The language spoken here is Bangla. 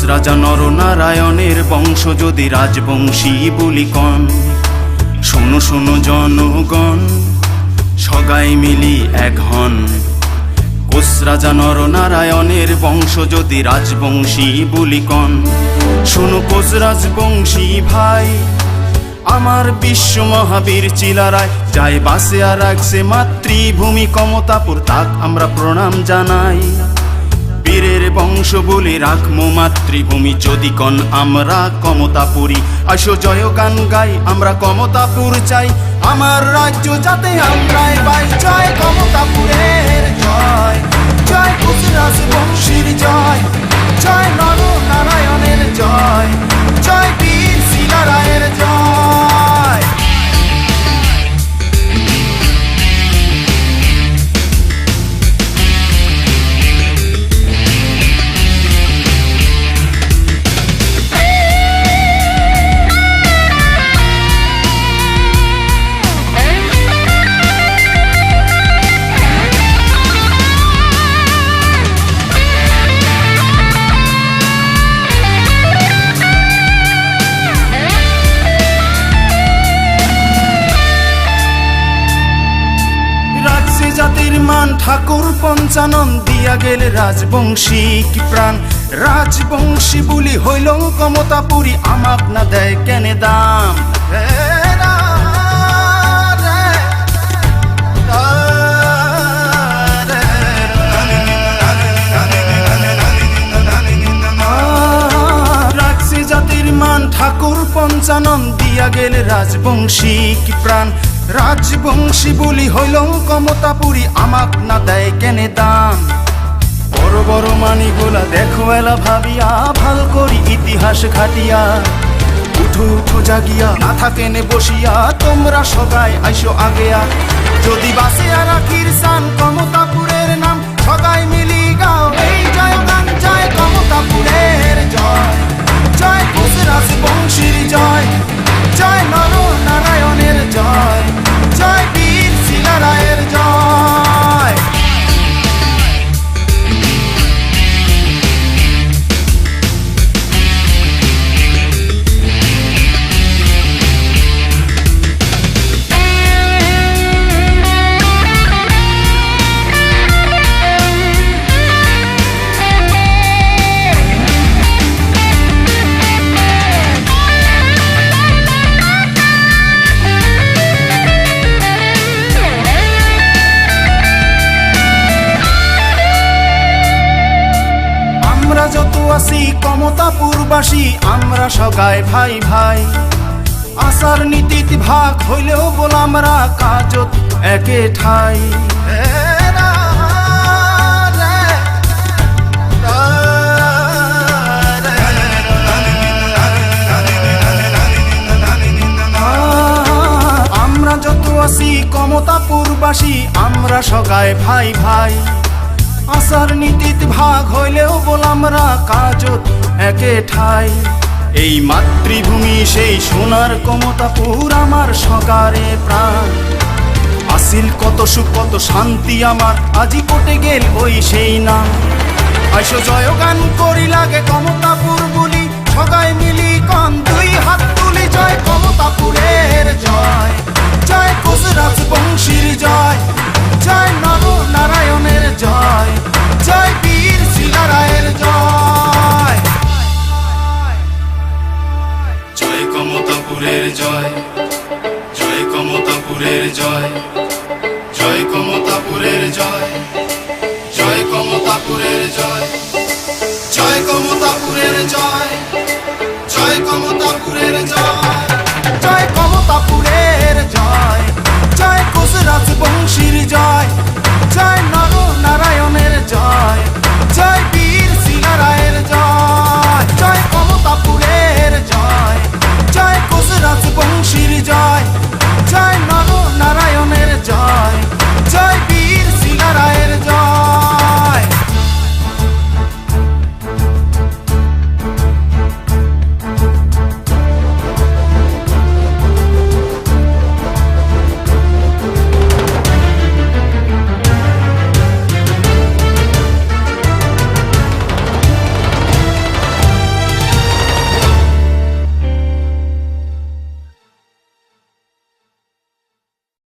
রাজা নরনারায়ণের বংশ যদি রাজবংশী বলি কন, শোনো শোনো জনগণ, সগাই মিলি এক হন। কোস রাজা নরনারায়ণের বংশ যদি রাজবংশী বলি কন, শোনো কোস রাজবংশী ভাই। আমার বিশ্ব মহাবীর চিলারায় যায় বাসে আর রাখছে মাতৃভূমি কমতাপুর, তাক আমরা প্রণাম জানাই। বীরের বংশ বলে রাখমো মাতৃভূমি, যদি কন আমরা কমতাপুরি। আসো জয় গান গাই, আমরা কমতাপুর চাই, আমার রাজ্য যাতে আমরাই পাই। জয় কমতাপুরের জয়, জয় কোস রাজবংশীর জয়, জয় নরনারায়ণের জয়, জয় বীর শিলারায়ের জয়। জাতির মান ঠাকুর পঞ্চানন দিয়া গেলে রাজবংশী কি প্রাণ। রাজবংশী বলি হইল কমতাপুরী, আমাক না দেয় কেনে দাম। রাখছে জাতির মান ঠাকুর পঞ্চানন দিয়া গেলে রাজবংশী কি প্রাণ। রাজবংশী বলি হইল কমতাপুরী, আমাক না দেয় কেনে দাম। বড় বড় মানি গোলা দেখো এলা ভাবিয়া, ভাল করি ইতিহাস ঘাটিয়া। উঠো উঠো জাগিয়া, না থাকেনে বসিয়া, তোমরা সবাই আইসো আগেয়া। যদি বাসে আর রাখির সান কমতাপুরের নাম, সবাই মিলি গাও এই জয় গান। জয় কমতাপুরের জয়, জয় কোস রাজবংশীর জয়, জয় নরনারায়ণের জয়, জয় বীর শিলারায়ের জয়। কমতাপুরবাসী আমরা সগাই ভাই ভাই, আসার নীতিত ভাগ হইলেও বল আমরা কাজত একে ঠাই। আমরা যত আছি কমতাপুরবাসী আমরা সগাই ভাই ভাই, আসার নীতিত ভাগ হইলেও বল আমরা কাজত একে ঠাই। এই মাতৃভূমি সেই সোনার কমতাপুর আমার সকারে প্রাণ। আসিল কত সুখ কত শান্তি আমার, আজি কোটে গেল ওই সেই নাম। আইসো জয় গান করি লাগে কমতাপুর বলি, সবাই মিলি কন দুই হাত তুলি। জয় কমতাপুরের জয়, জয় কোস রাজবংশীর জয়, জয় নরনারায়ণের জয়, জয় বীর শিলারায়ের জয়। জয় কমতাপুরের জয়, জয় কমতাপুরের জয়, জয় কমতাপুরের জয়, জয় কমতাপুরের জয়, জয় কমতাপুরের জয়, জয় কমতাপুরের জয়, জয় কমতাপুরের জয়, জয় কোস রাজবংশীর জয়, জয় নরনারায়ণের জয়, জয়